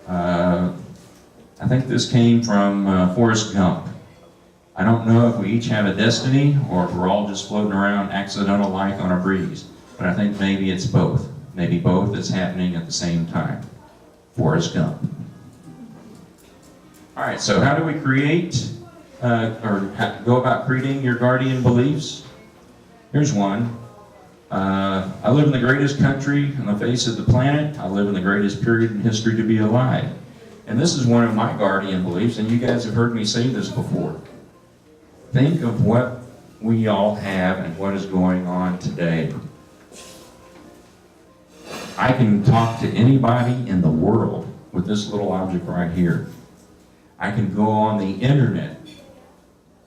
I think this came from Forrest Gump. I don't know if we each have a destiny or if we're all just floating around accidental like on a breeze, but I think maybe it's both. Maybe both is happening at the same time. Forrest Gump. All right, so how do we create go about creating your guardian beliefs? Here's one. I live in the greatest country on the face of the planet. I live in the greatest period in history to be alive. And this is one of my guardian beliefs, and you guys have heard me say this before. Think of what we all have and what is going on today. I can talk to anybody in the world with this little object right here. I can go on the internet.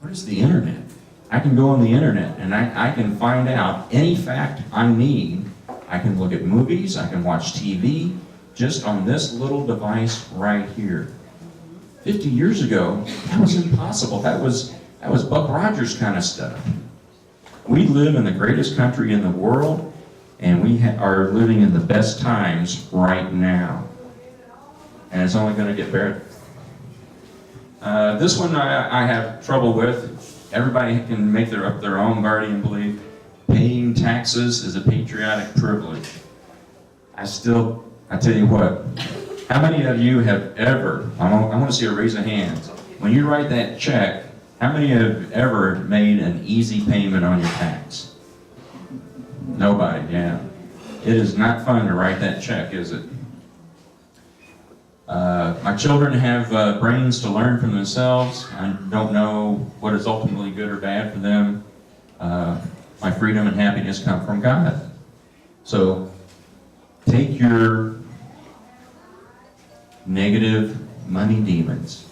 What is the internet? I can go on the internet and I can find out any fact I need. I can look at movies, I can watch TV, just on this little device right here. 50 years ago, that was impossible. That was Buck Rogers kind of stuff. We live in the greatest country in the world, and we are living in the best times right now. And it's only going to get better. This one I have trouble with. Everybody can make up their own guardian belief. Paying taxes is a patriotic privilege. I tell you what, how many of you have ever, I want to see a raise of hands, when you write that check, how many have ever made an easy payment on your tax? Nobody, yeah. It is not fun to write that check, is it? My children have brains to learn from themselves. I don't know what is ultimately good or bad for them. My freedom and happiness come from God. So take your negative money demons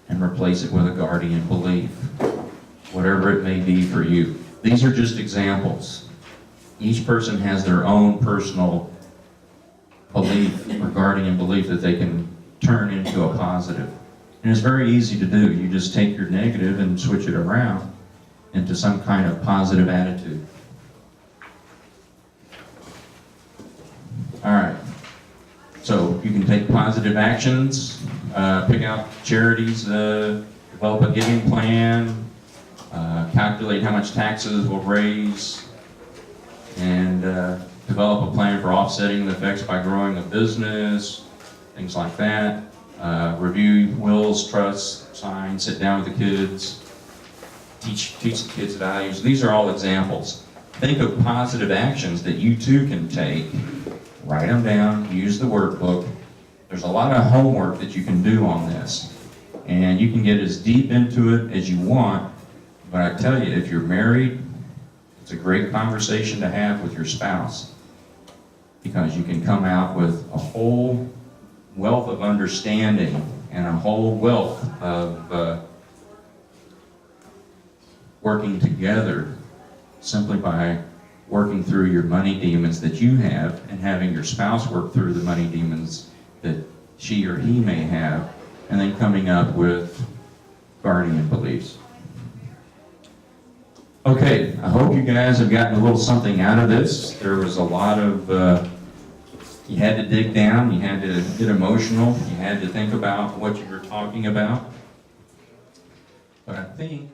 and replace it with a guardian belief, whatever it may be for you. These are just examples. Each person has their own personal belief or guardian belief that they can turn into a positive. And it's very easy to do. You just take your negative and switch it around into some kind of positive attitude. All right. So you can take positive actions, pick out charities, develop a giving plan, calculate how much taxes will raise, and develop a plan for offsetting the effects by growing a business, things like that. Review wills, trusts, signs, sit down with the kids, teach the kids values. These are all examples. Think of positive actions that you too can take. Write them down, use the workbook. There's a lot of homework that you can do on this. And you can get as deep into it as you want, but I tell you, if you're married, it's a great conversation to have with your spouse, because you can come out with a whole wealth of understanding and a whole wealth of working together simply by working through your money demons that you have and having your spouse work through the money demons that she or he may have, and then coming up with guardian beliefs. Okay, I hope you guys have gotten a little something out of this. There was a lot of, you had to dig down, you had to get emotional, you had to think about what you were talking about. But I think